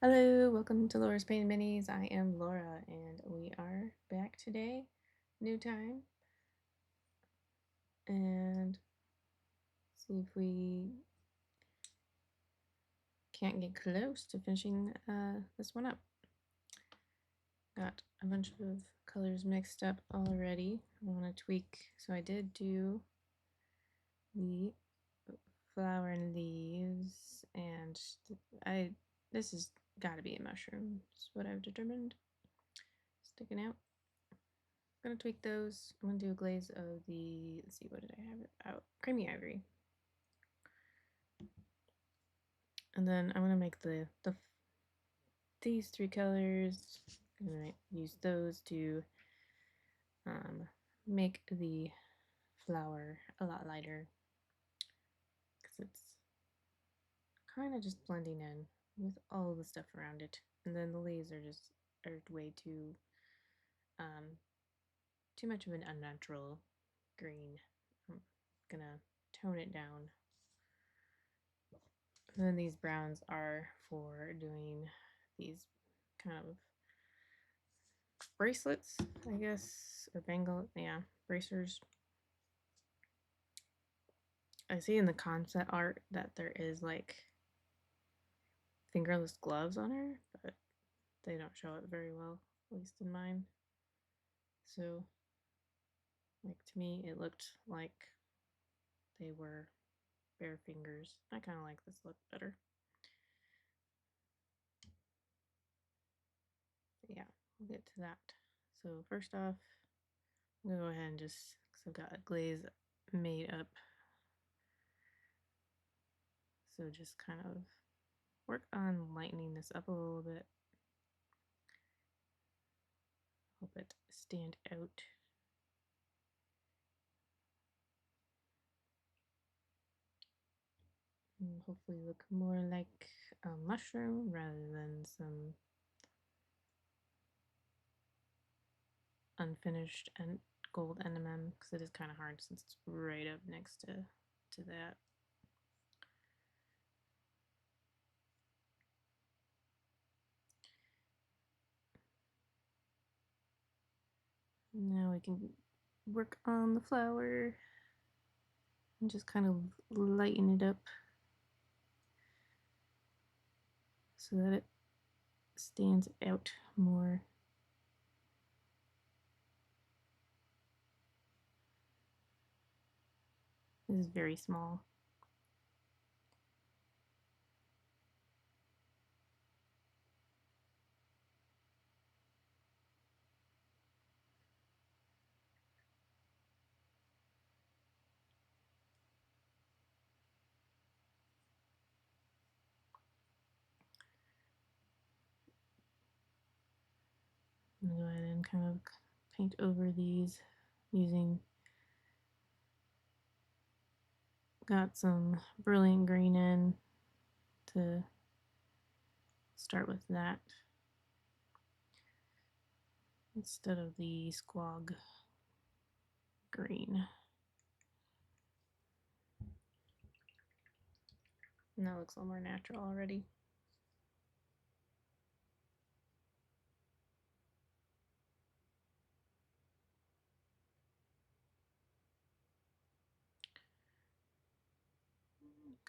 Hello, welcome to Laura's Painted Minis. I am Laura and we are back today, new time, and see if we can't get close to finishing this one up. Got a bunch of colors mixed up already. I want to tweak, so I did do the flower and leaves, and this has got to be a mushroom, is what I've determined. Sticking out. I'm gonna tweak those. I'm gonna do a glaze of the, let's see, what did I have it out? Creamy ivory. And then I'm gonna make these three colors. I'm gonna use those to make the flower a lot lighter because it's kind of just blending in with all the stuff around it. And then the leaves are way too much of an unnatural green. I'm gonna tone it down. And then these browns are for doing these kind of bracelets, I guess, or bangle, yeah, bracers. I see in the concept art that there is like fingerless gloves on her, but they don't show it very well, at least in mine. So, like, to me, it looked like they were bare fingers. I kind of like this look better. But yeah, we'll get to that. So first off, I'm gonna go ahead and just, because I've got a glaze made up, so just kind of work on lightening this up a little bit. Help it stand out. And hopefully look more like a mushroom rather than some unfinished and gold NMM, because it is kind of hard since it's right up next to that. Now we can work on the flower and just kind of lighten it up so that it stands out more. This is very small. I'm gonna go ahead and kind of paint over these using, got some brilliant green in to start with that instead of the squog green. And that looks a little more natural already.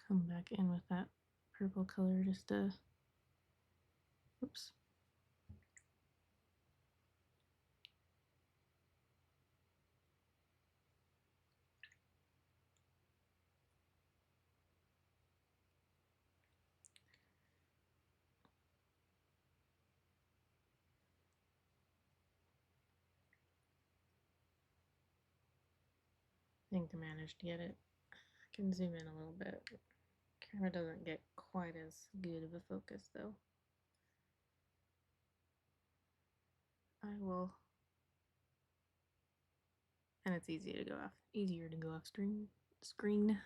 Come back in with that purple color just to, oops. I think I managed to get it. I can zoom in a little bit. Camera doesn't get quite as good of a focus though. I will, and it's easier to go off screen.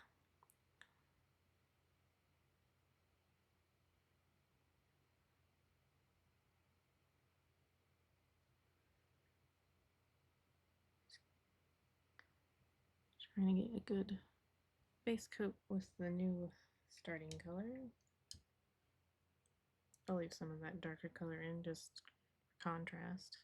Trying to get a good base coat with the new starting color. I'll leave some of that darker color in just for contrast.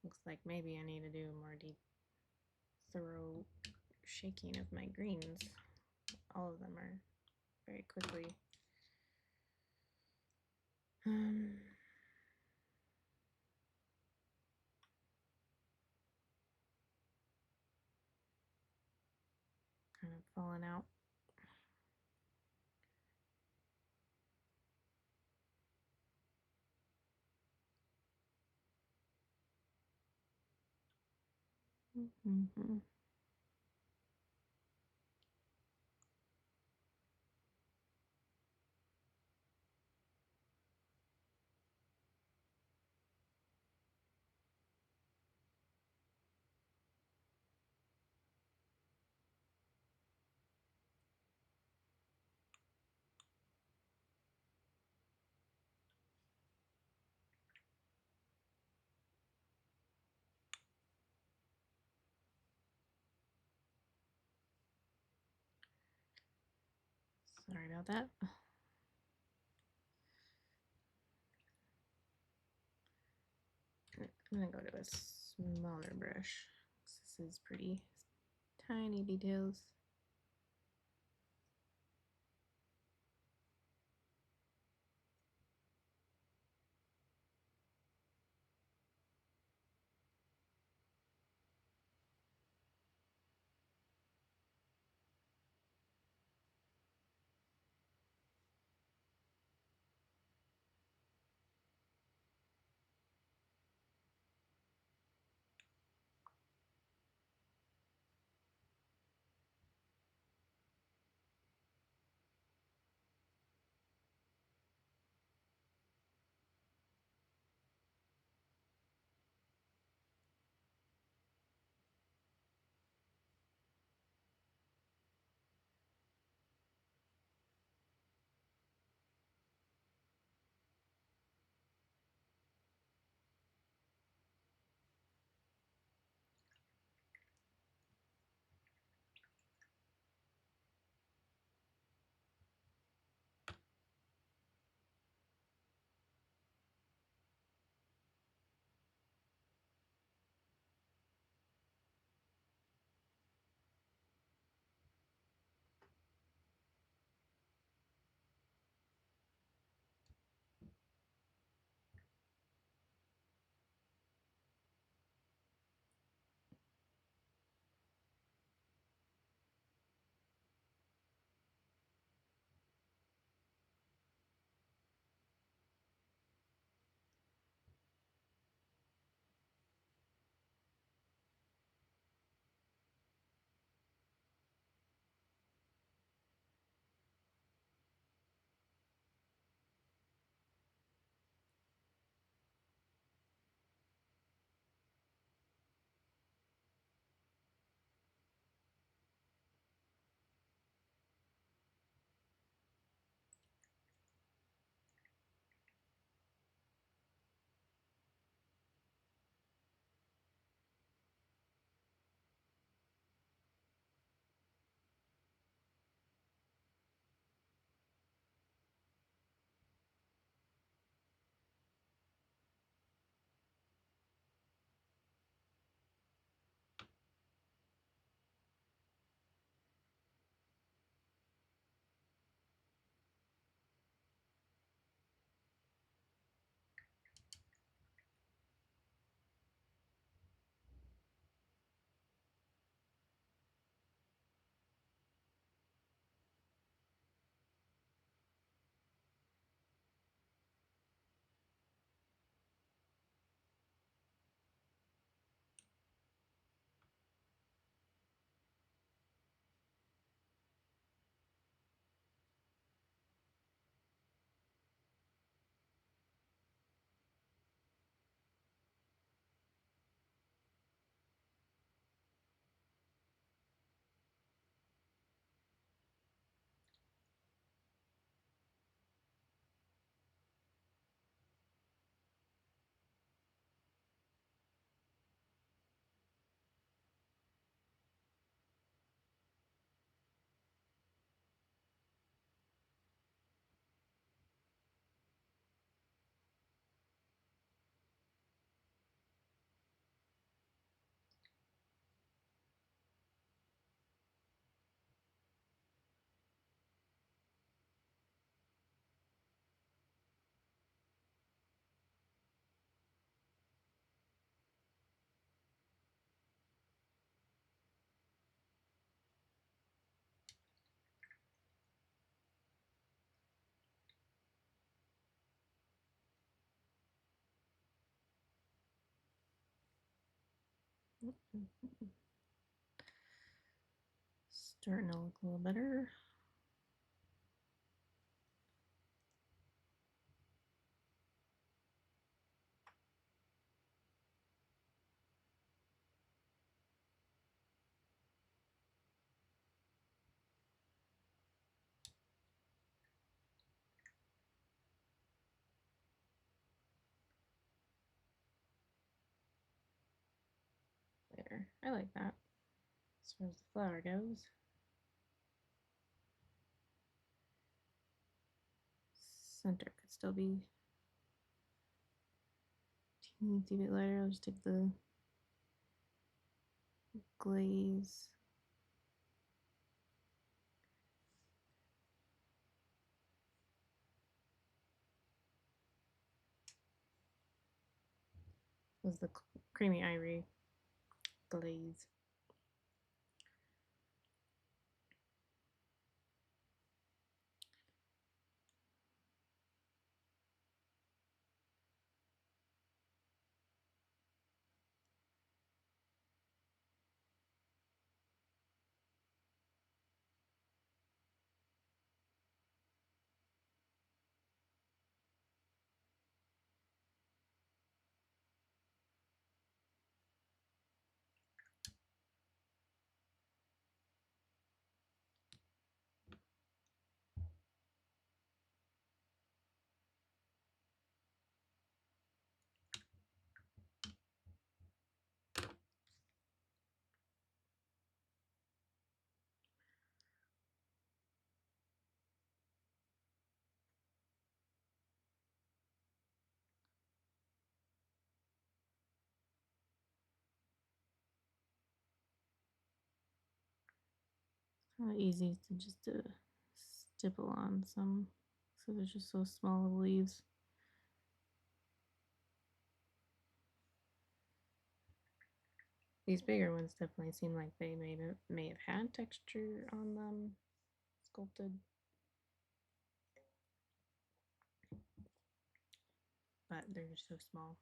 Looks like maybe I need to do a more thorough shaking of my greens. All of them are very quickly. Kind of falling out. Mm-hmm. Sorry about that. I'm gonna go to a smaller brush. This is pretty tiny details. Starting to look a little better. There, I like that. As far as the flower goes. Center could still be teensy bit lighter. I'll just take the glaze. Was the creamy ivory glaze. Kind of easy to just stipple on some, so they're just so small little leaves. These bigger ones definitely seem like they may have had texture on them, sculpted, but they're just so small.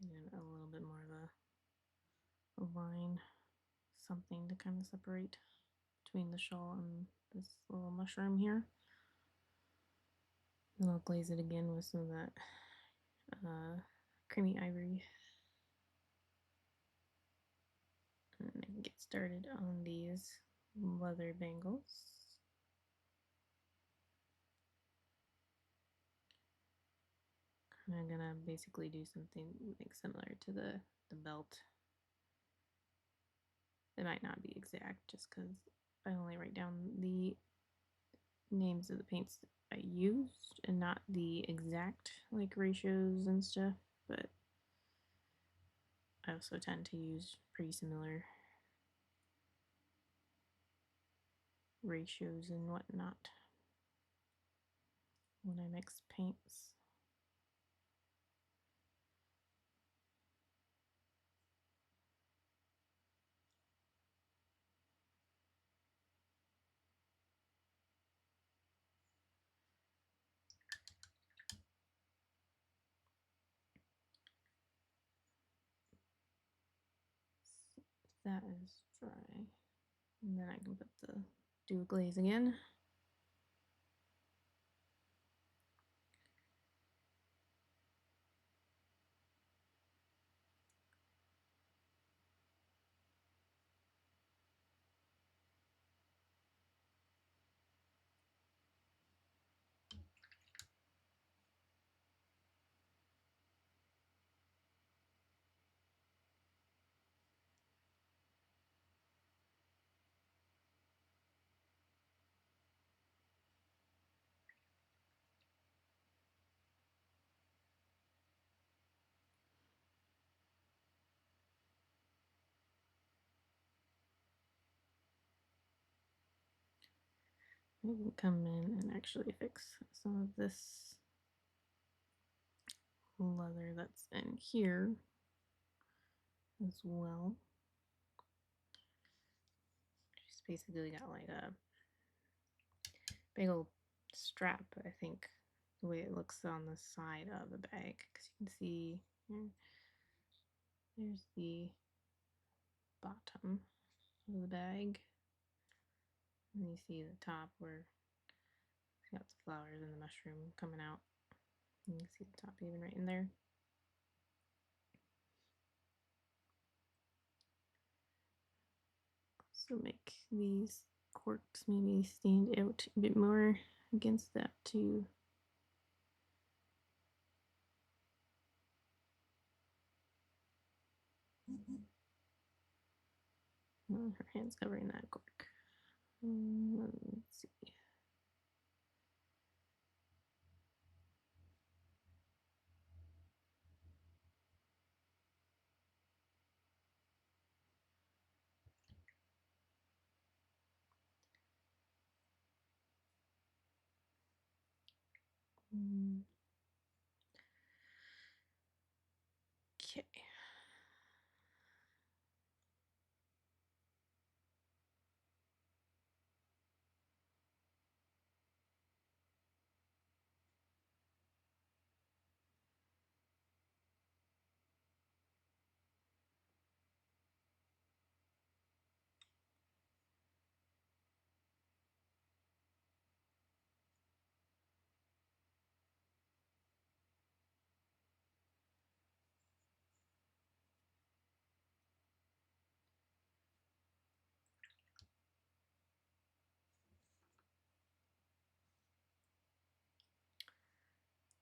And a little bit more of a line, something to kind of separate between the shawl and this little mushroom here. Then I'll glaze it again with some of that creamy ivory. And I can get started on these leather bangles. I'm gonna basically do something like similar to the belt. It might not be exact just because I only write down the names of the paints I used and not the exact like ratios and stuff, but I also tend to use pretty similar ratios and whatnot when I mix paints. that is dry. And then I can put the dew glaze again. I can come in and actually fix some of this leather that's in here as well. Just basically got like a big old strap, I think, the way it looks on the side of the bag, because you can see there's the bottom of the bag, and you see the top where it's got the flowers and the mushroom coming out. And you can see the top even right in there. So make these corks maybe stand out a bit more against that too. Oh, her hand's covering that cork. Let's see. Okay.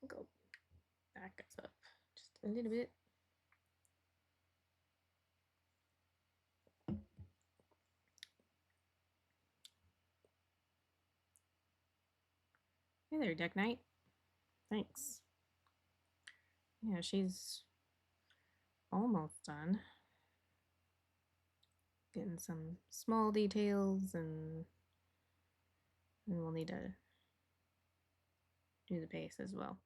Go back us up just a little bit. Hey there, Deck Knight. Thanks. Yeah, she's almost done. Getting some small details, and we'll need to do the base as well.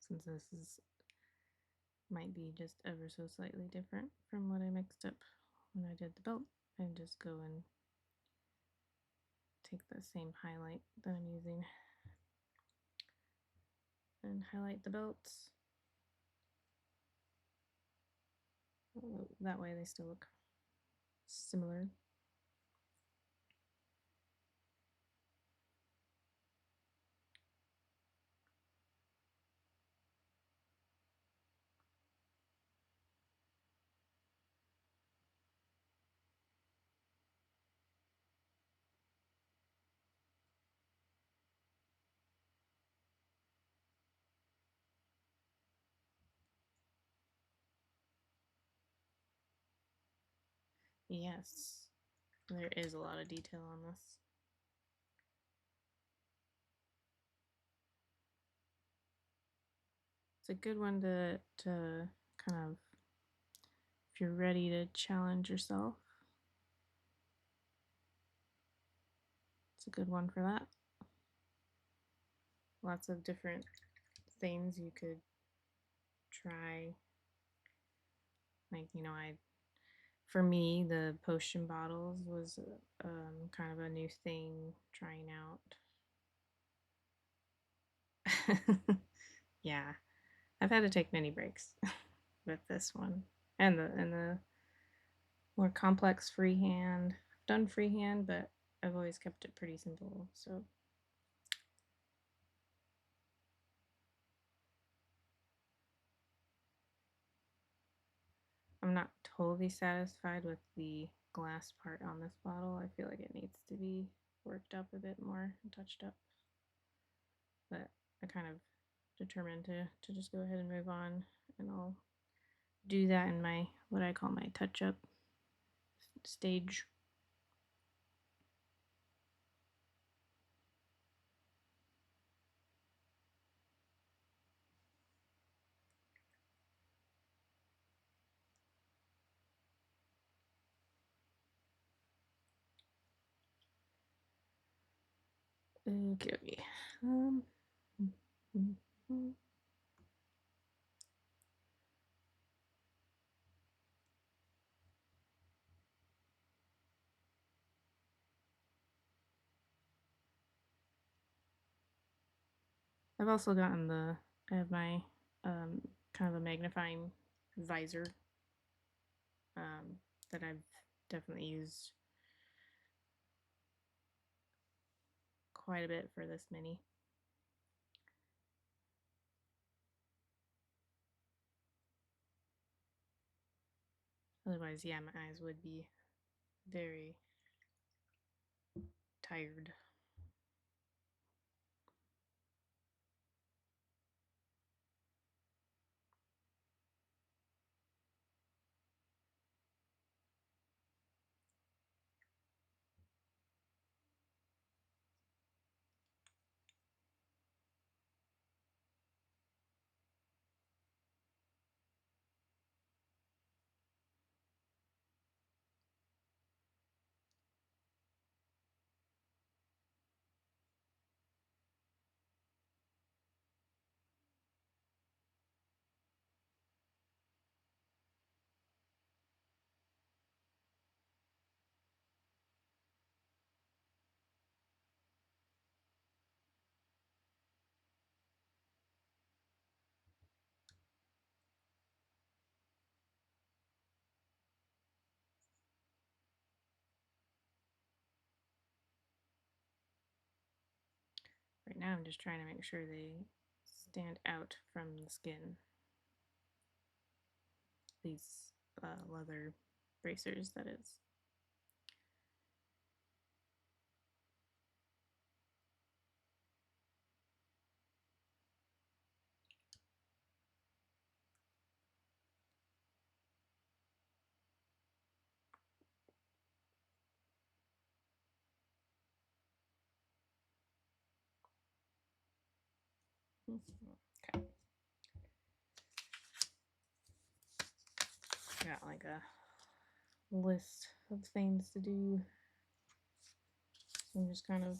since this is might be just ever so slightly different from what I mixed up when I did the belt, and just go and take the same highlight that I'm using and highlight the belts. That way they still look similar. Yes, there is a lot of detail on this. It's a good one to kind of, if you're ready to challenge yourself, it's a good one for that. Lots of different things you could try. Like, you know, for me, the potion bottles was kind of a new thing trying out. Yeah, I've had to take many breaks with this one and the more complex freehand. I've done freehand, but I've always kept it pretty simple. So I'm not totally satisfied with the glass part on this bottle. I feel like it needs to be worked up a bit more and touched up. But I kind of determined to just go ahead and move on, and I'll do that in my what I call my touch-up stage. Okay. I've also gotten I have my kind of a magnifying visor that I've definitely used quite a bit for this mini. Otherwise, yeah, my eyes would be very tired. Right now, I'm just trying to make sure they stand out from the skin. These leather bracers, that is. Okay. Got like a list of things to do. So I'm just kind of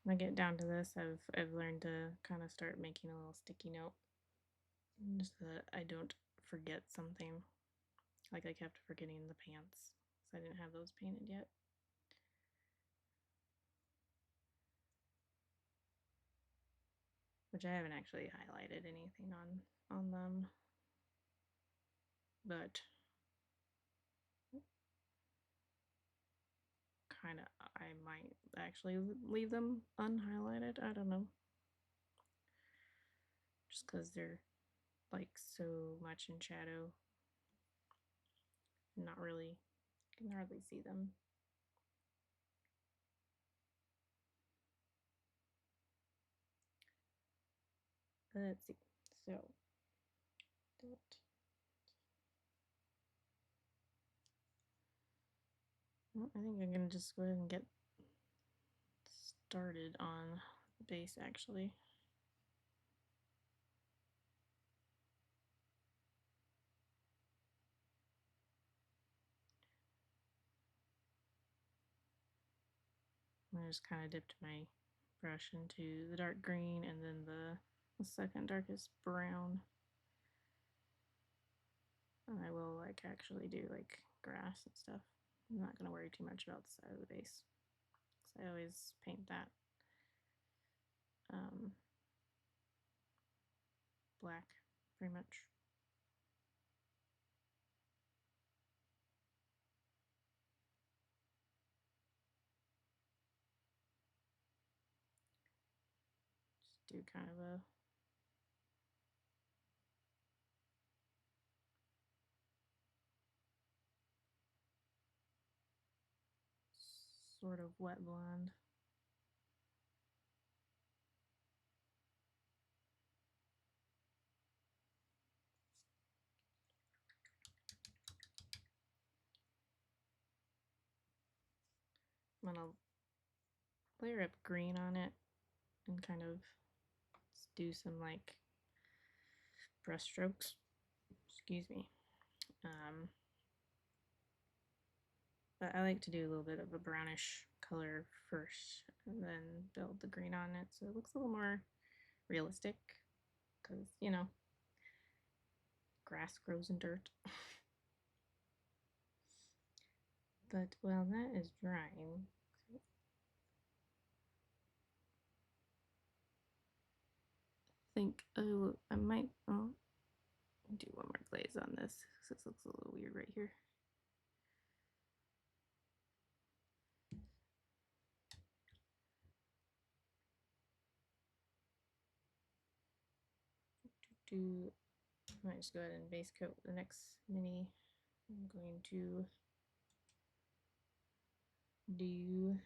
when I get down to this, I've learned to kind of start making a little sticky note, just so that I don't forget something. Like I kept forgetting the pants, so I didn't have those painted yet. Which I haven't actually highlighted anything on them, but kind of I might actually leave them unhighlighted. I don't know, just because they're like so much in shadow. Not really, can hardly see them. But let's see. So that. Well, I think I'm gonna just go ahead and get started on the base actually. I just kind of dipped my brush into the dark green and then the second darkest brown. And I will like actually do like grass and stuff. I'm not gonna worry too much about the side of the base, because I always paint that black pretty much. Just do kind of a sort of wet blend. I'm gonna layer up green on it and kind of do some like brush strokes. Excuse me. But I like to do a little bit of a brownish color first and then build the green on it so it looks a little more realistic, because, you know, grass grows in dirt. But while that is drying, I think I might do one more glaze on this because this looks a little weird right here. I might just go ahead and base coat the next mini. I'm going to do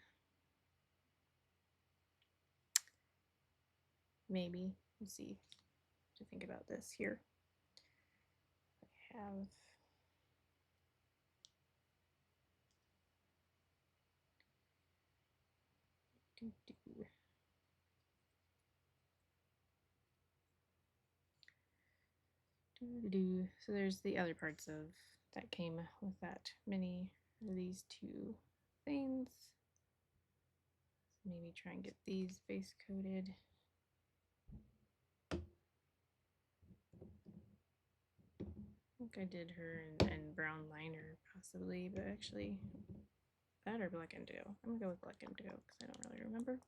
maybe, let's see what to think about this here. I have so there's the other parts of that came with that mini, these two things. So maybe try and get these base coated. I think I did her in brown liner possibly, but actually that or black indigo. I'm gonna go with black indigo because I don't really remember.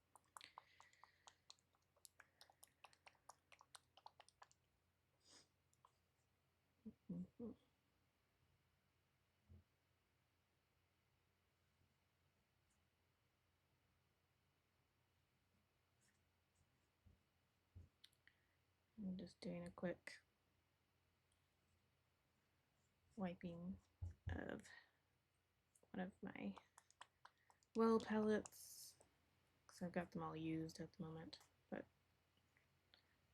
I'm just doing a quick wiping of one of my well palettes because I've got them all used at the moment, but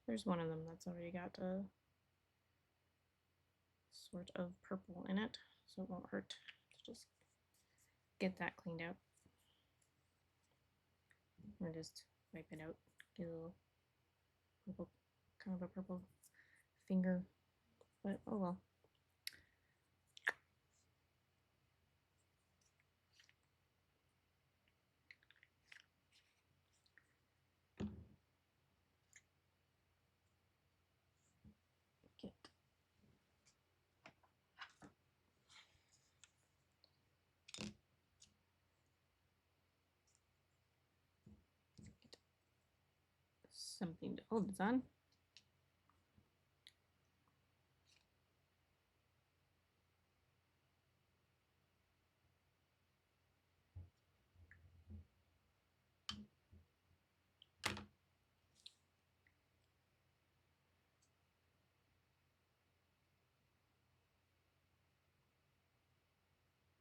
there's one of them that's already got a sort of purple in it, so it won't hurt to just get that cleaned out. And just wipe it out, get a little purple, kind of a purple finger, but oh well. something to hold this on.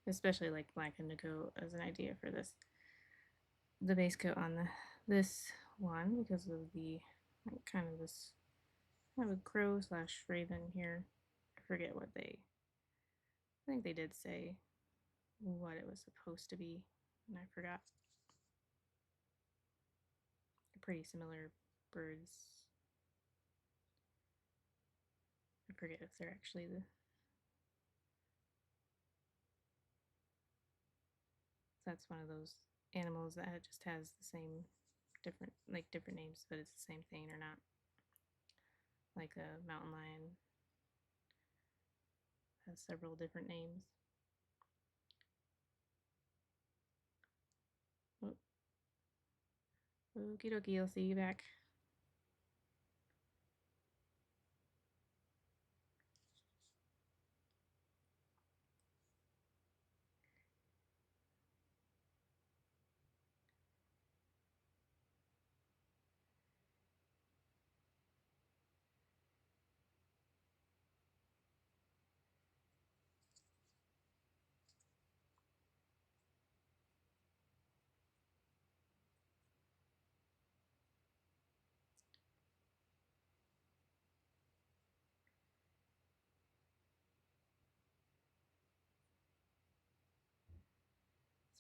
Especially like black indigo as an idea for this, the base coat on this one, because of the like, kind of this kind of a crow slash raven here. I forget what I think they did say what it was supposed to be, and I forgot. They're pretty similar birds. I forget if they're actually the. That's one of those animals that just has the same different names, but it's the same thing or not. Like a mountain lion has several different names. Oh. Okie dokie, I'll see you back.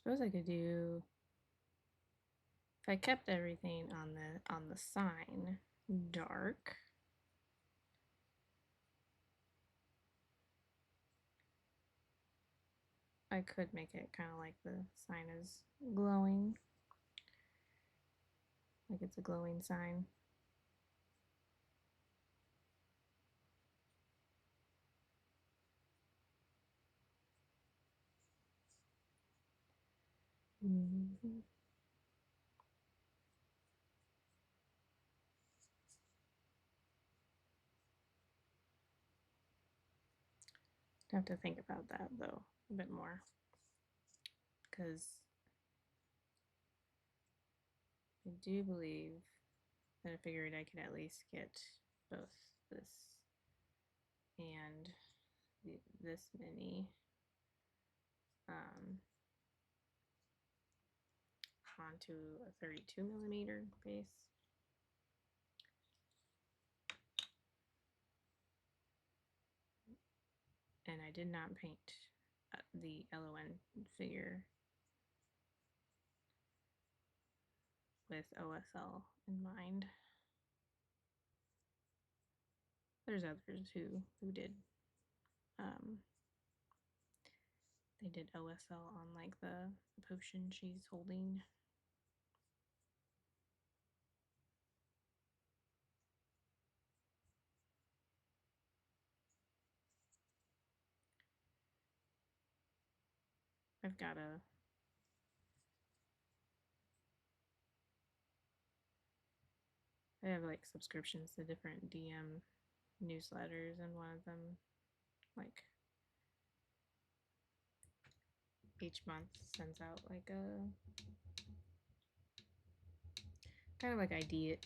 Suppose I could do, if I kept everything on the sign dark, I could make it kind of like the sign is glowing, like it's a glowing sign. Mm-hmm. I have to think about that though a bit more, because I do believe that I figured I could at least get both this and this mini onto a 32mm base. And I did not paint the Elowyn figure with OSL in mind. There's others who did. They did OSL on like the potion she's holding. I've got a I have like subscriptions to different DM newsletters, and one of them, like, each month sends out like a kind of like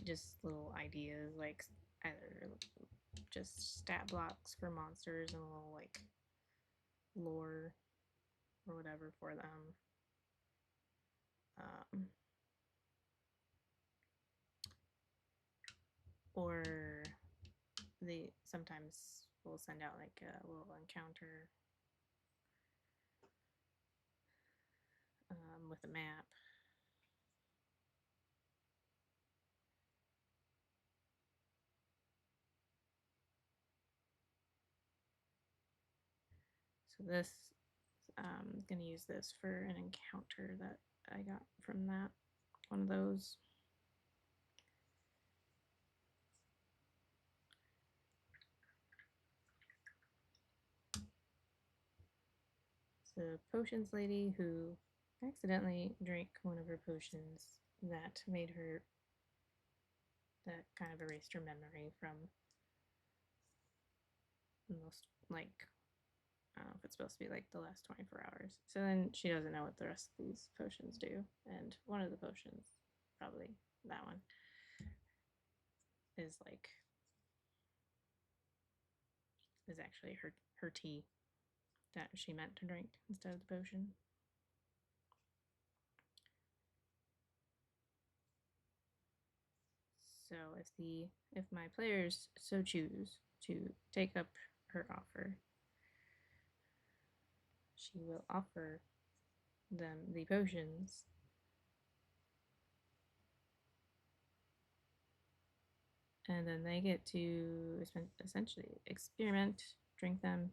just little ideas, like either just stat blocks for monsters and a little like lore or whatever for them. Or they sometimes will send out like a little encounter with a map. So this, I'm going to use this for an encounter that I got from that, one of those. The potions lady who accidentally drank one of her potions that made her that kind of erased her memory from most, like, I don't know if it's supposed to be like the last 24 hours. So then she doesn't know what the rest of these potions do. And one of the potions, probably that one, is like, is actually her tea that she meant to drink instead of the potion. So if my players so choose to take up her offer, she will offer them the potions, and then they get to essentially experiment, drink them,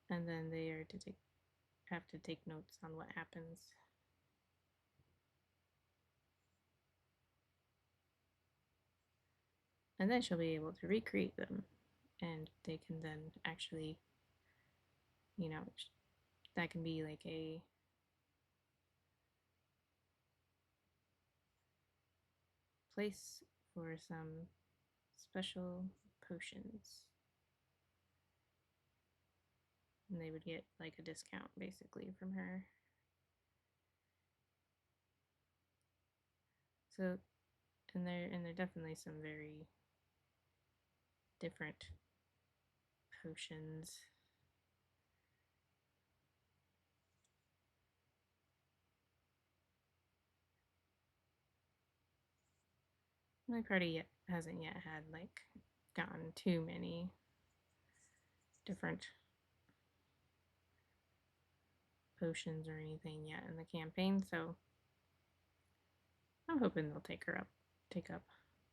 and then they are to have to take notes on what happens. And then she'll be able to recreate them, and they can then actually, you know, that can be like a place for some special potions. And they would get like a discount basically from her. So, and there are definitely some very different potions. My party hasn't yet had like gotten too many different potions or anything yet in the campaign, so I'm hoping they'll take up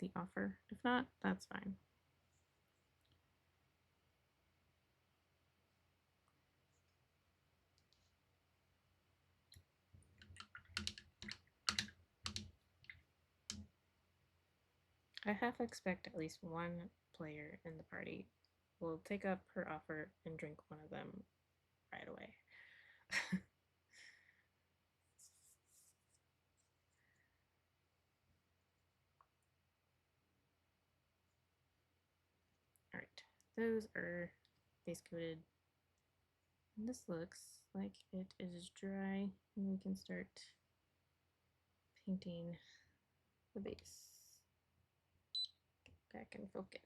the offer. If not, that's fine. I half expect at least one player in the party will take up her offer and drink one of them right away. All right, those are base coated. And this looks like it is dry, and we can start painting the base. Get back in focus.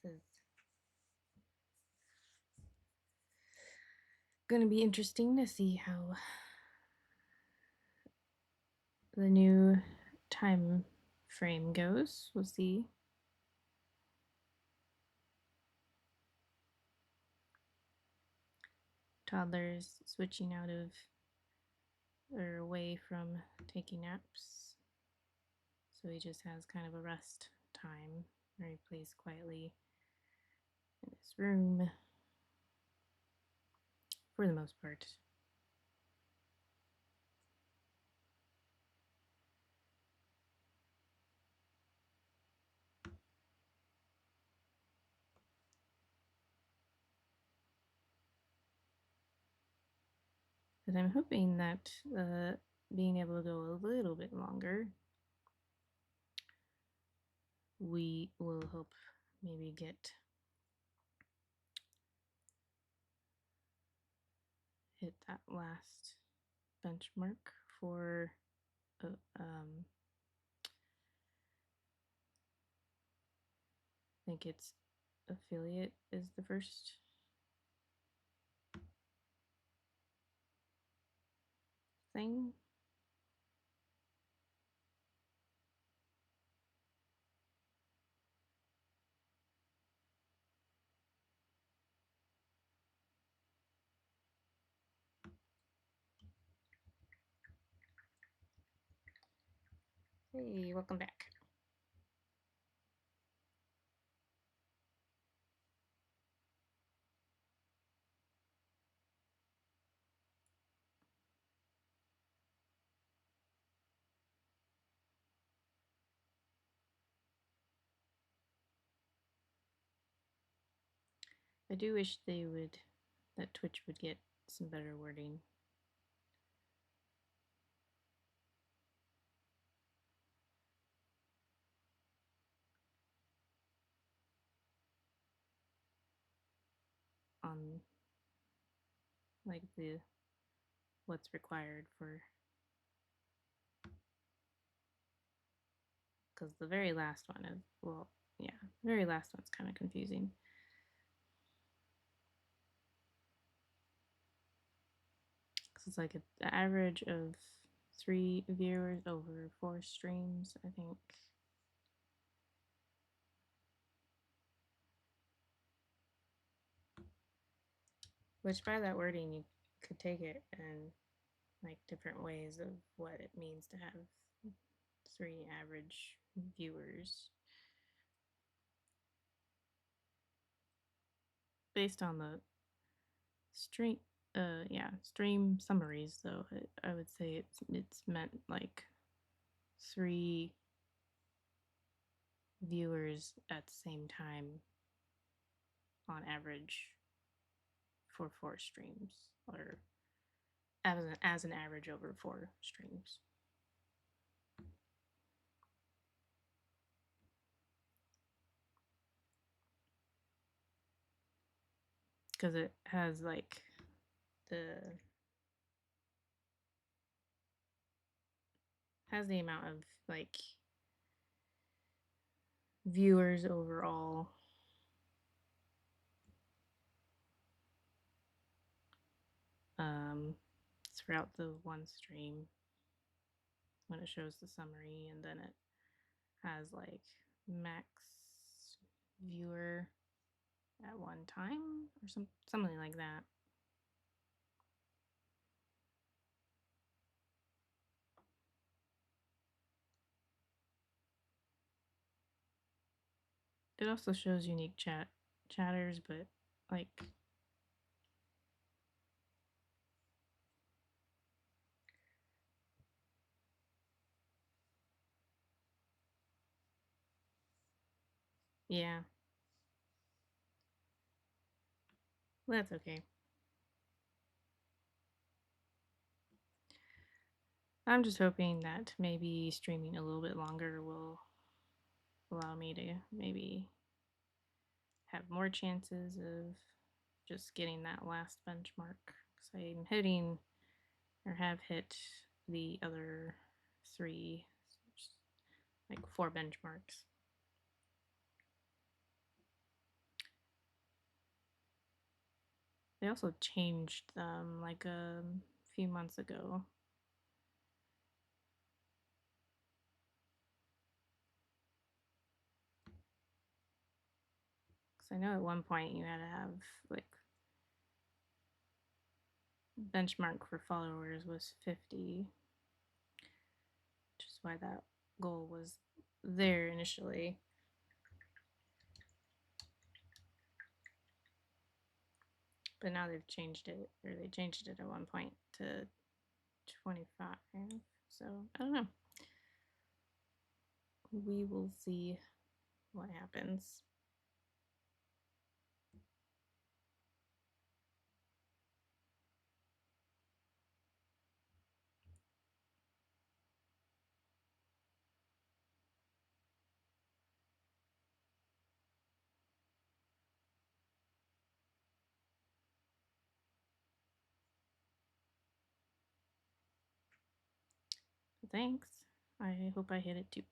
This is going to be interesting to see how the new time frame goes. We'll see. Toddlers switching out of or away from taking naps. So he just has kind of a rest time where he plays quietly in his room for the most part. But I'm hoping that being able to go a little bit longer, we will help maybe hit that last benchmark for I think it's affiliate is the first thing. Hey, welcome back. I do wish that Twitch would get some better wording. On like what's required for, because the very last one is, well, yeah, the very last one's kind of confusing. Because it's like an average of 3 viewers over 4 streams, I think. Which by that wording, you could take it in like different ways of what it means to have 3 average viewers. Based on the stream, stream summaries, though, I would say it's meant like 3 viewers at the same time on average for 4 streams, or as an average over 4 streams. Because it has like the amount of like viewers overall throughout the one stream when it shows the summary, and then it has like max viewer at one time or something like that. It also shows unique chatters, but like yeah, that's okay. I'm just hoping that maybe streaming a little bit longer will allow me to maybe have more chances of just getting that last benchmark. Because I'm hitting or have hit the other 3, like 4 benchmarks. They also changed them like a few months ago. Because I know at one point you had to have like benchmark for followers was 50, which is why that goal was there initially. But now they've changed it, or they changed it at one point to 25. So I don't know. We will see what happens. Thanks. I hope I hit it too.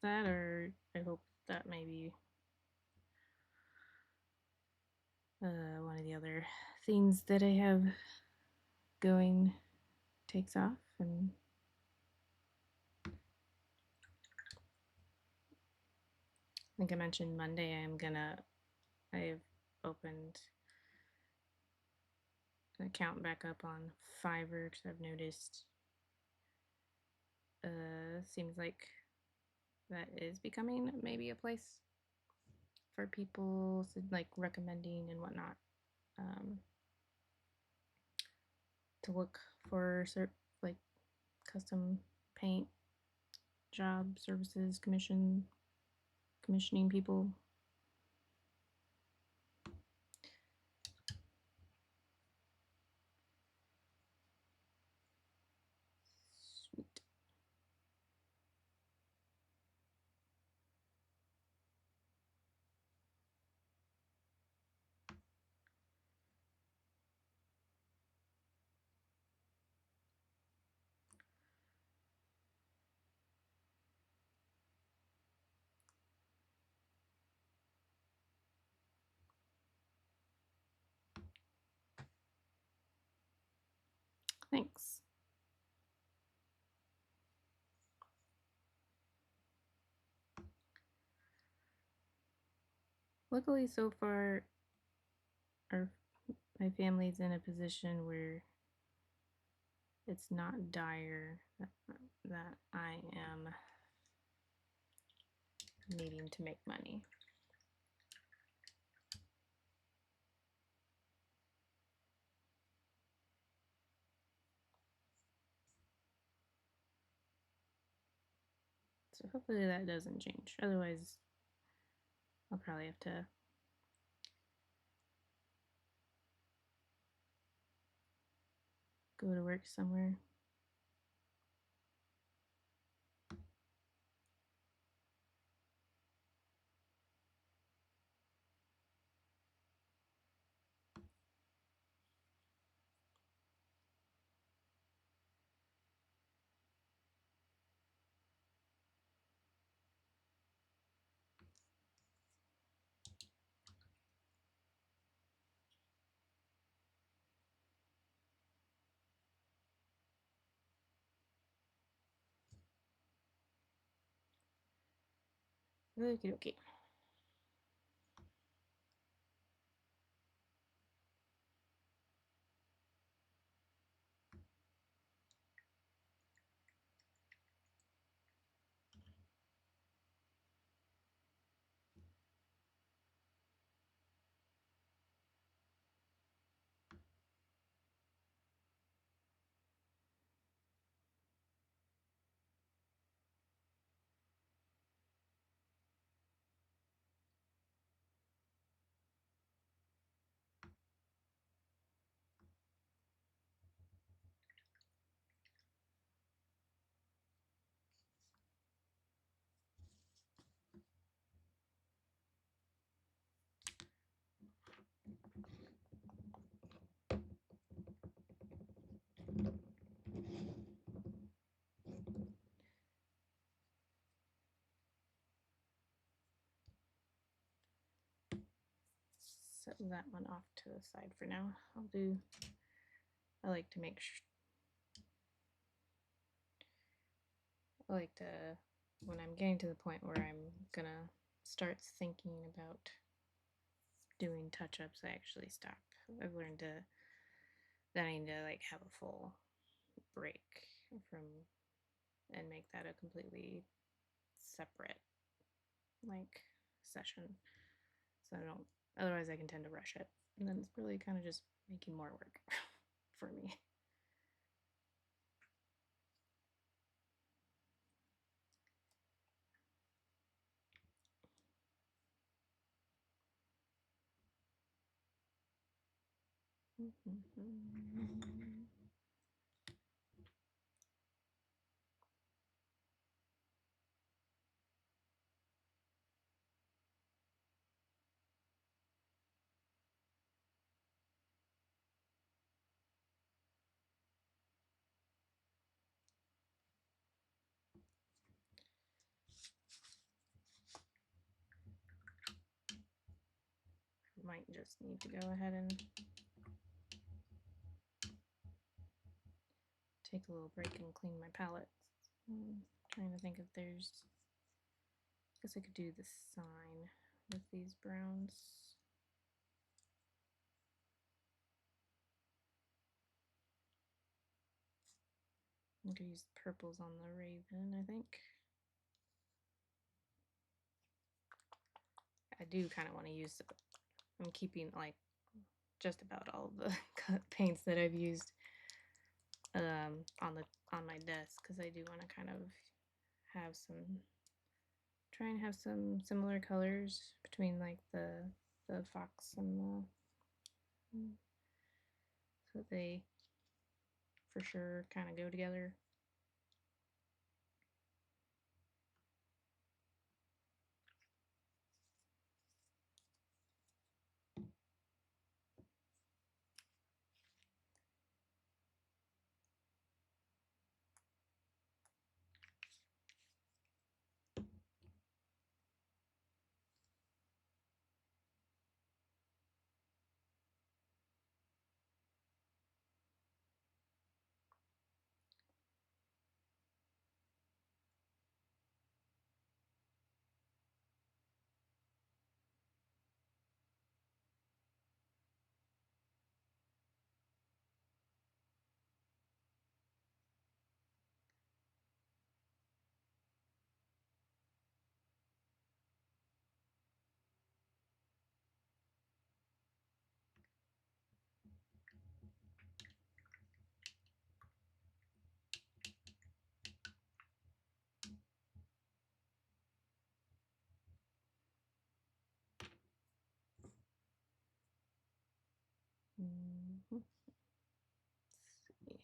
That, or I hope that maybe one of the other things that I have going takes off, and think I mentioned Monday, I've opened an account back up on Fiverr because I've noticed seems like that is becoming maybe a place for people like recommending and whatnot, to look for like custom paint job services, commissioning people. Sweet. Thanks. Luckily, so far, my family's in a position where it's not dire that I am needing to make money. So hopefully that doesn't change. Otherwise, I'll probably have to go to work somewhere. Okie dokie. Set that one off to the side for now. I like to make sure, I like to, when I'm getting to the point where I'm gonna start thinking about doing touch-ups, I actually stop. I've learned that I need to like have a full break from and make that a completely separate like session, so I don't, otherwise I can tend to rush it and then it's really kind of just making more work for me. Might just need to go ahead and take a little break and clean my palette. I'm trying to think if there's Guess I could do the sign with these browns. I'm gonna use purples on the raven, I think. I do kind of want to use, I'm keeping like just about all the paints that I've used on my desk, because I do want to kind of have some, try and have some similar colors between like the fox and the, so they for sure kind of go together. Let's see.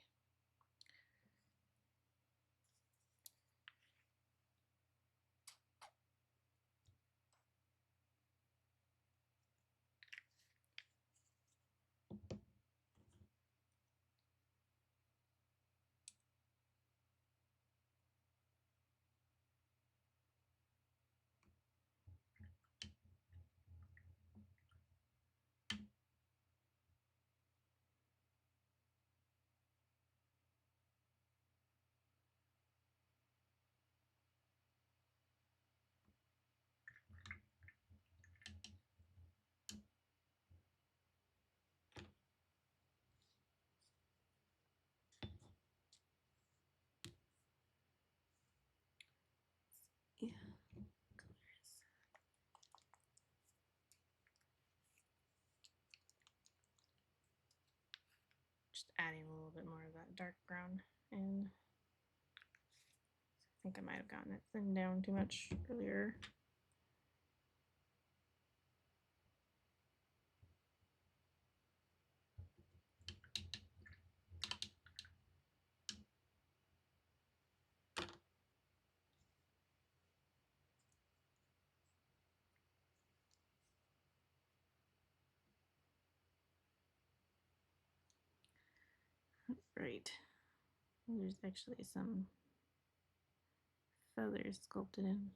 Yeah, colors. Just adding a little bit more of that dark brown in. I think I might have gotten it thinned down too much earlier. Right. There's actually some feathers sculpted in.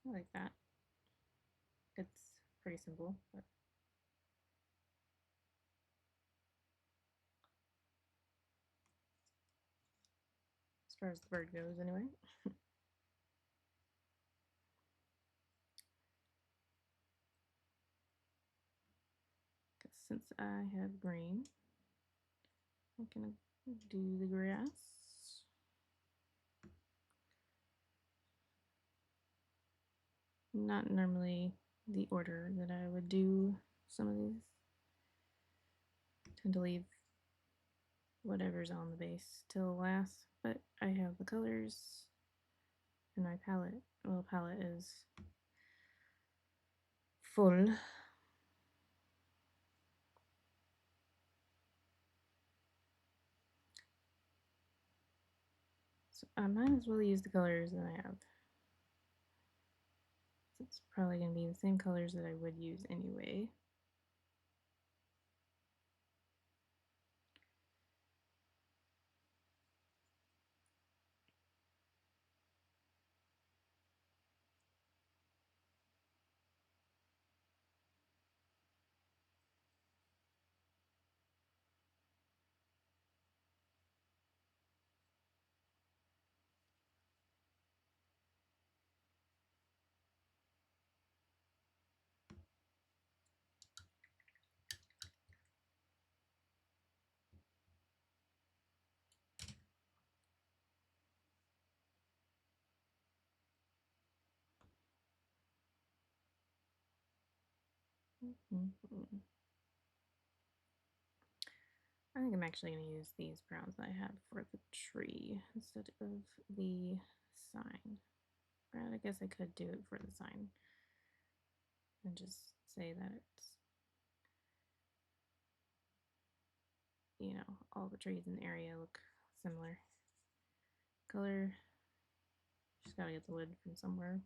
I like that. It's pretty simple, but as far as the bird goes, anyway. Since I have green, I'm gonna do the grass. Not normally the order that I would do some of these. I tend to leave whatever's on the base till last, but I have the colors in my palette. Well, palette is full. So I might as well use the colors that I have. It's probably going to be the same colors that I would use anyway. I think I'm actually going to use these browns I had for the tree instead of the sign. I guess I could do it for the sign and just say that it's, you know, all the trees in the area look similar. Color, just gotta get the wood from somewhere.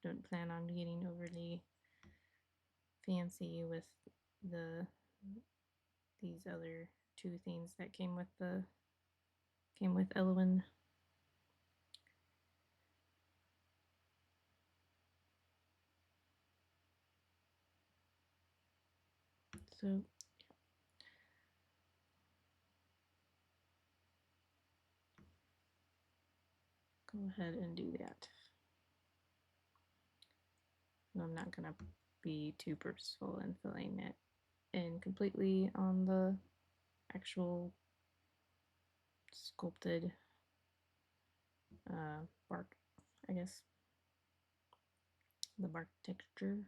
Don't plan on getting overly fancy with these other two things that came with Elowyn. So go ahead and do that. I'm not gonna be too purposeful in filling it in completely on the actual sculpted bark, I guess, the bark texture.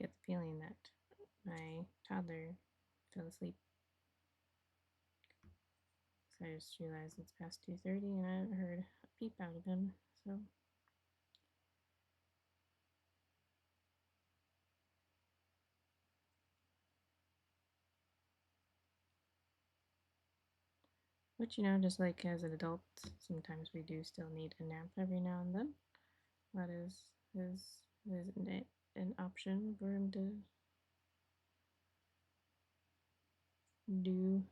Get the feeling that my toddler fell asleep. So I just realized it's past 2:30 and I haven't heard a peep out of him. So but you know, just like as an adult, sometimes we do still need a nap every now and then. That is an option for him to do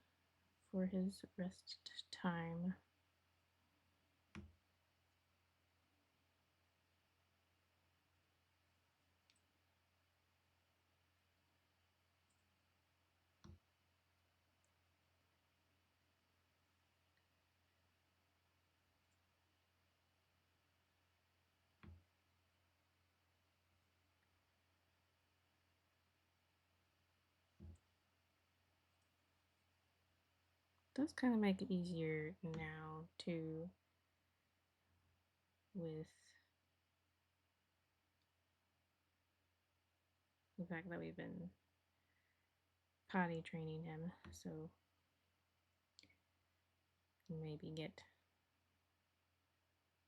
for his rest time. does kind of make it easier now too, with the fact that we've been potty training him, so maybe get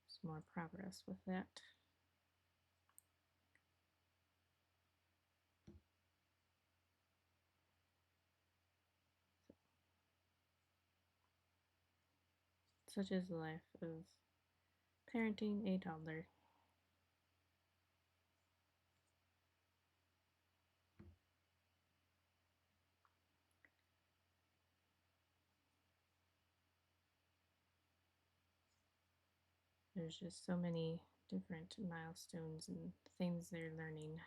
some more progress with that. Such is the life of parenting a toddler. There's just so many different milestones and things they're learning.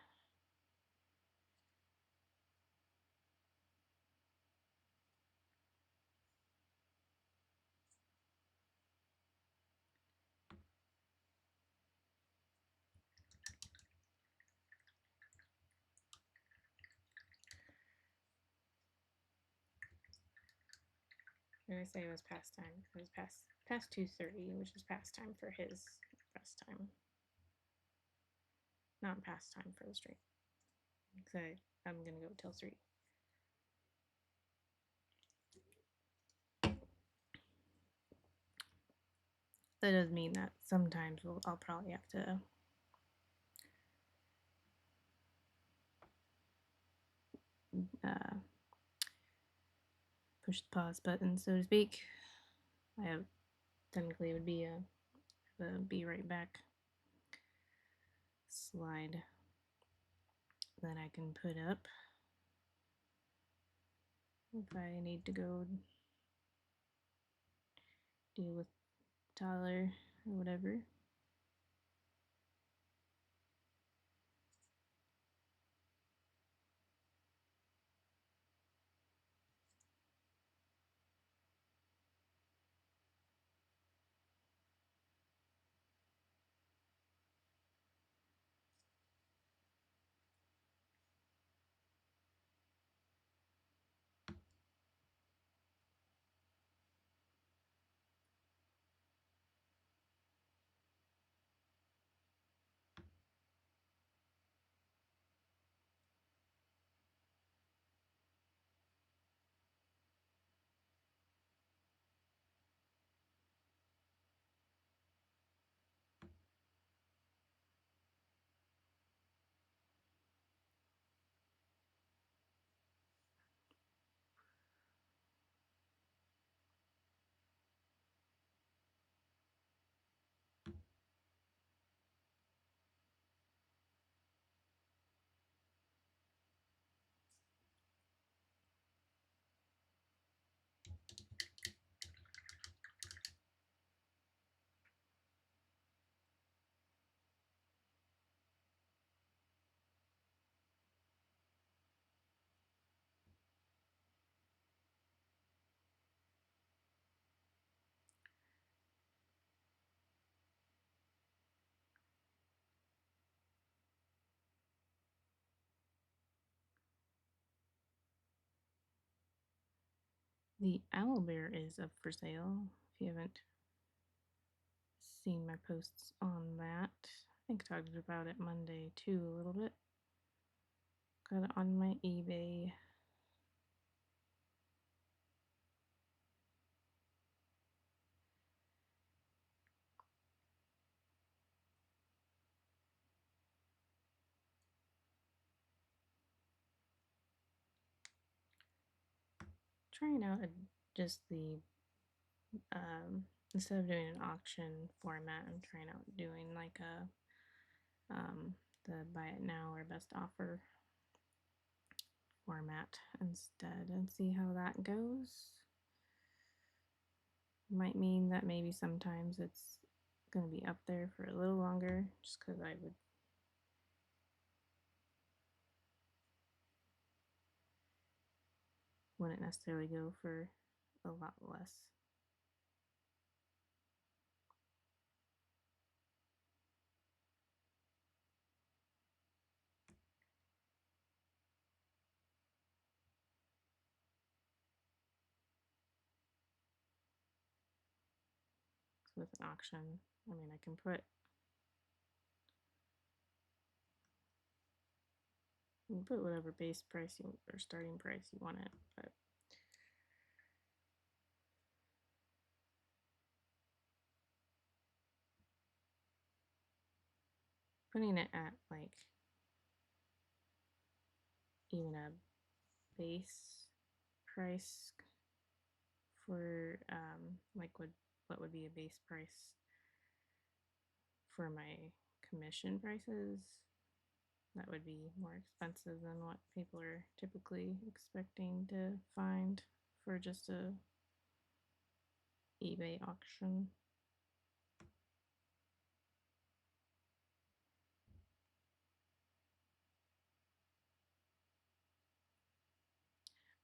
I'm gonna say it was past time. It was past 2:30, which is past time for his rest time, not past time for the stream. So I'm gonna go till 3. That does mean that sometimes I'll probably have to push the pause button, so to speak. I have technically it would be the be right back slide that I can put up if I need to go deal with Tyler or whatever. The owlbear is up for sale. If you haven't seen my posts on that, I think I talked about it Monday too a little bit. Got it on my eBay. Trying out just the instead of doing an auction format, I'm trying out doing like a the buy it now or best offer format instead and see how that goes. Might mean that maybe sometimes it's going to be up there for a little longer just because I wouldn't necessarily go for a lot less. with an auction. I mean, I can put whatever base price or starting price you want it, but putting it at like even a base price for like what would be a base price for my commission prices, that would be more expensive than what people are typically expecting to find for just a eBay auction.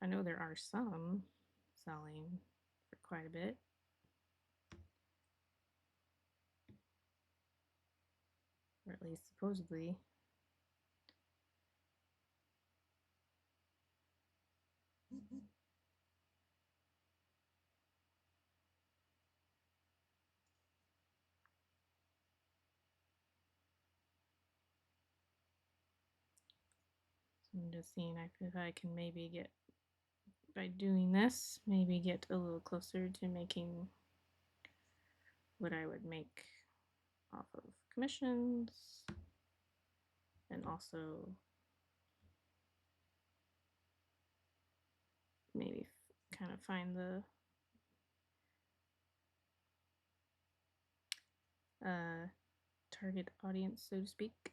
I know there are some selling for quite a bit. Or at least supposedly. So I'm just seeing if I can maybe get, by doing this, maybe get a little closer to making what I would make off of commissions, and also maybe kind of find the target audience, so to speak,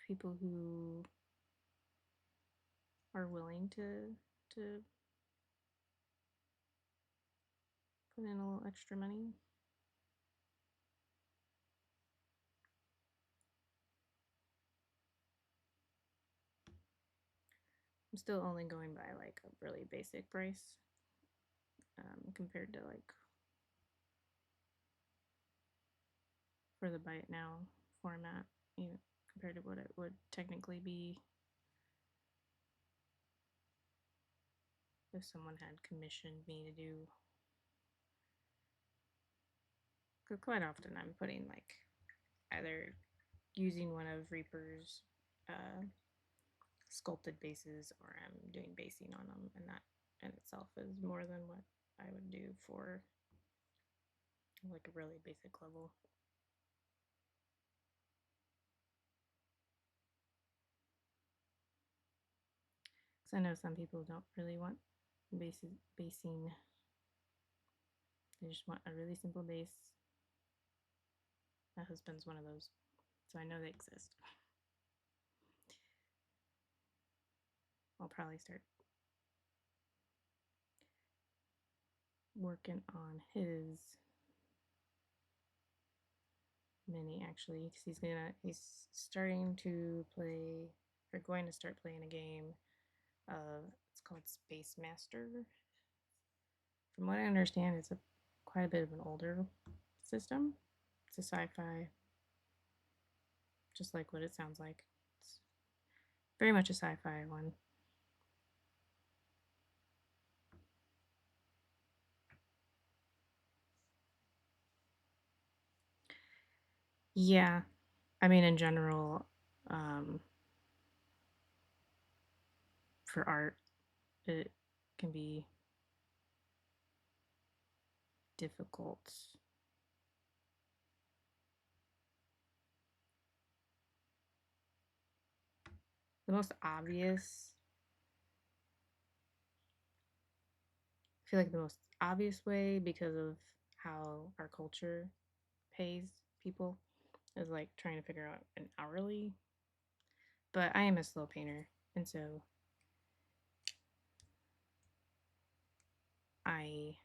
people who are willing to put in a little extra money. I'm still only going by like a really basic price compared to like for the buy it now format, you know, compared to what it would technically be if someone had commissioned me to do. Because quite often I'm putting like either using one of Reaper's sculpted bases, or I'm doing basing on them, and that in itself is more than what I would do for like a really basic level. Because I know some people don't really want basing. They just want a really simple base. My husband's one of those, so I know they exist. I'll probably start working on his mini actually, because he's starting to play, or going to start playing a game of, it's called Space Master. From what I understand, it's quite a bit of an older system. It's a sci-fi, just like what it sounds like. It's very much a sci-fi one. Yeah, I mean, in general, for art, it can be difficult. The most obvious, I feel like the most obvious way, because of how our culture pays people, is like trying to figure out an hourly. But I am a slow painter, and so I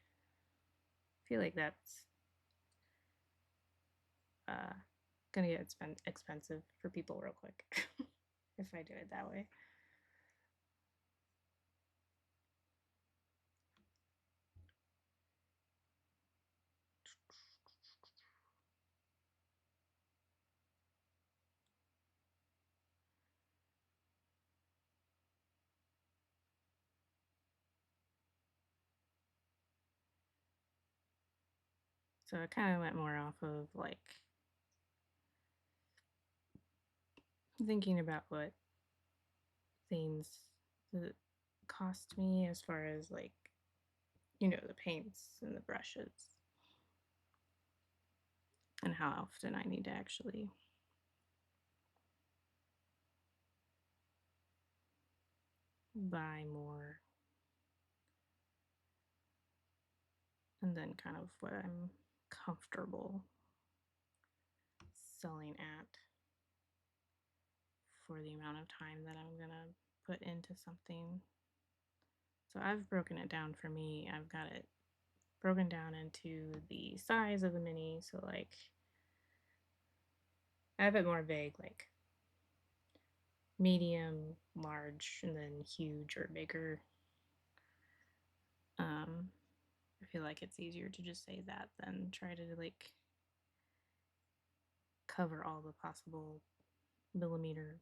feel like that's gonna get expensive for people real quick if I do it that way. So I kind of went more off of like thinking about what things that cost me as far as like, the paints and the brushes and how often I need to actually buy more, and then kind of what I'm comfortable selling at for the amount of time that I'm gonna put into something. So I've broken it down for me. I've got it broken down into the size of the mini. So like I have it more vague, like medium, large, and then huge or bigger. I feel like it's easier to just say that than try to like cover all the possible millimeter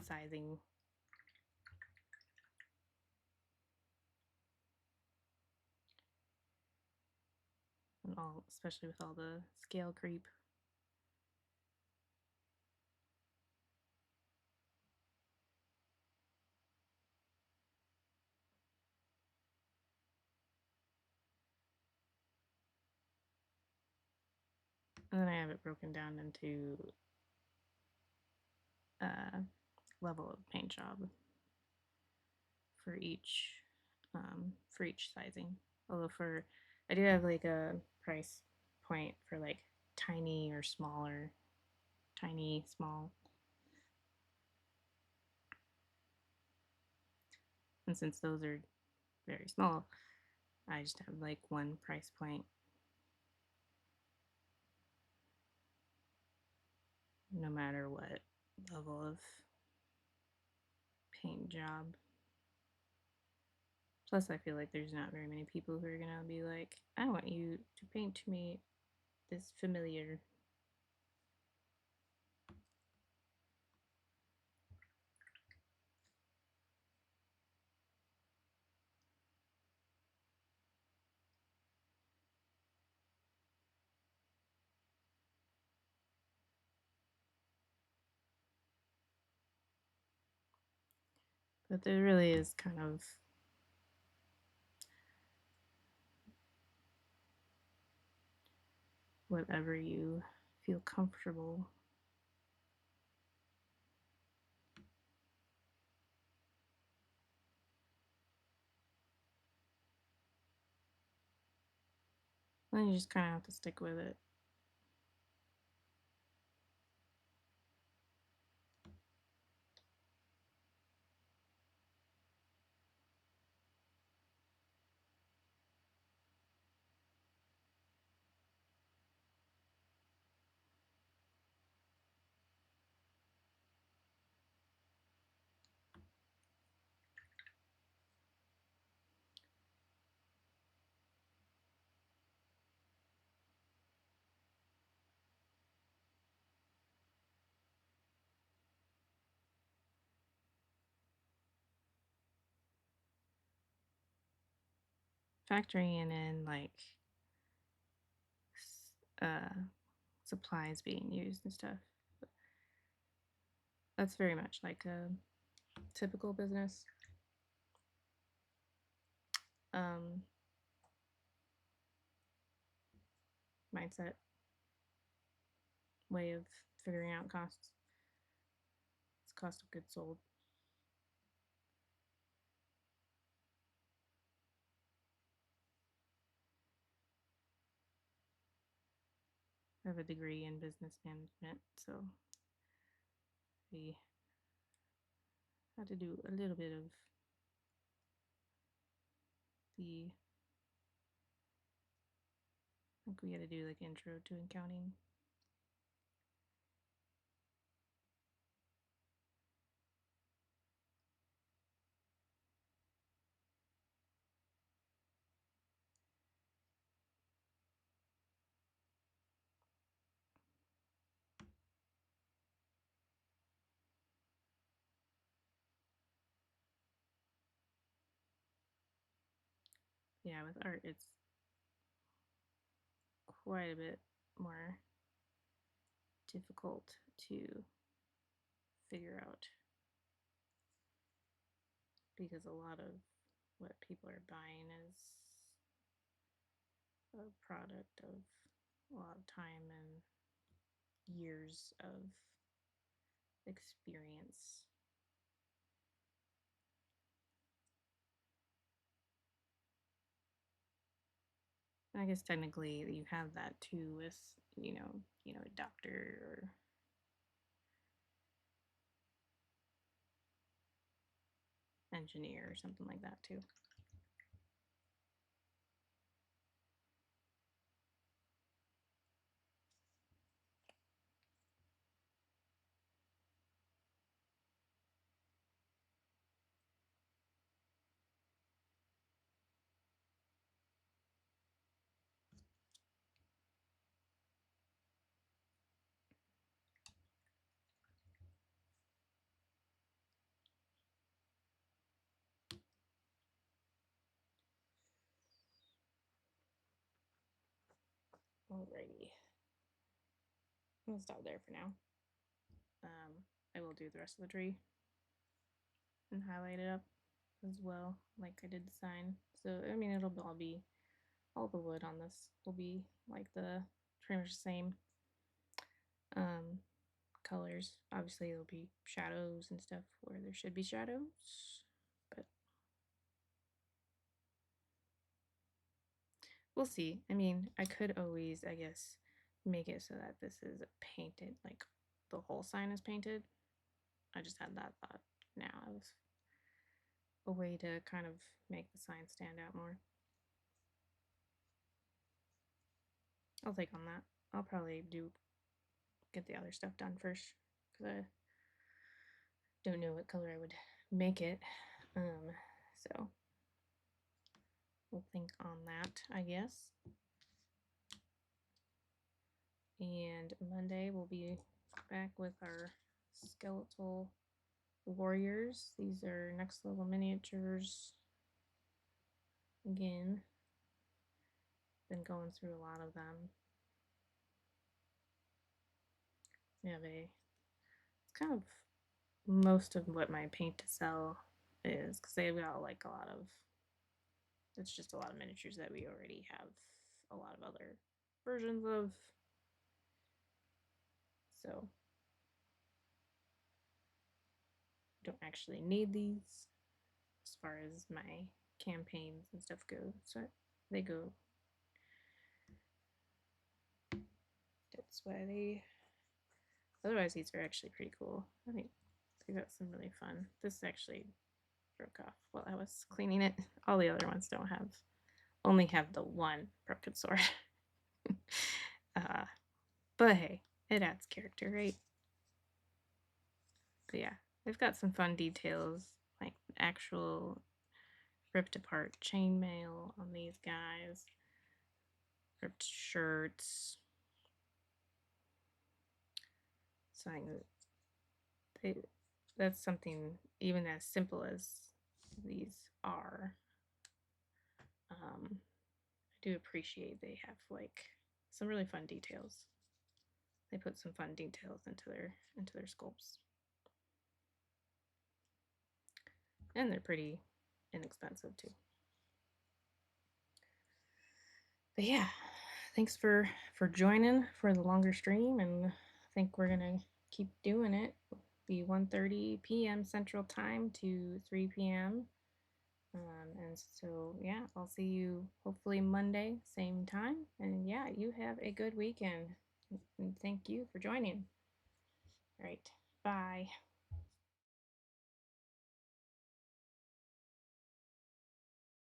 sizing. And all, especially with all the scale creep. And then I have it broken down into level of paint job for each sizing. Although I do have like a price point for like tiny or smaller, tiny, small. And since those are very small, I just have like one price point, no matter what level of paint job. Plus, I feel like there's not very many people who are gonna be like, I want you to paint me this familiar. But there really is kind of whatever you feel comfortable. Then you just kind of have to stick with it. Factoring in like uh, supplies being used and stuff. That's very much like a typical business um, mindset way of figuring out costs. It's cost of goods sold. I have a degree in business management, so we had to do a little bit of the. I think we had to do like intro to accounting. Yeah, with art, it's quite a bit more difficult to figure out, because a lot of what people are buying is a product of a lot of time and years of experience. I guess technically you have that too with, a doctor or engineer or something like that too. Alrighty. I'm gonna stop there for now. I will do the rest of the tree and highlight it up as well, like I did the sign. So I mean, it'll all be, all the wood on this will be like the pretty much the same colors. Obviously, there'll be shadows and stuff where there should be shadows, but we'll see. I mean, I could always, I guess, make it so that this is painted, like the whole sign is painted. I just had that thought now of a way to kind of make the sign stand out more. I'll take on that. I'll probably get the other stuff done first, because I don't know what color I would make it. So we'll think on that, I guess. And Monday we'll be back with our skeletal warriors. These are next level miniatures. Again, been going through a lot of them. We have it's kind of most of what my paint to sell is, because they've got like a lot of, it's just a lot of miniatures that we already have a lot of other versions of. So don't actually need these as far as my campaigns and stuff go. So they go, that's why they, otherwise these are actually pretty cool. I think they got some really fun. This actually broke off while I was cleaning it. All the other ones don't have, only have the one broken sword. But hey, it adds character, right? But yeah, they've got some fun details, like actual ripped apart chainmail on these guys, ripped shirts. So that's something even as simple as these are. I do appreciate they have like some really fun details. They put some fun details into their sculpts, and they're pretty inexpensive too. But yeah, thanks for joining for the longer stream, and I think we're gonna keep doing it. It'll be 1:30 p.m. Central Time to 3 p.m. And so yeah, I'll see you hopefully Monday, same time. And yeah, you have a good weekend. And thank you for joining. All right, bye.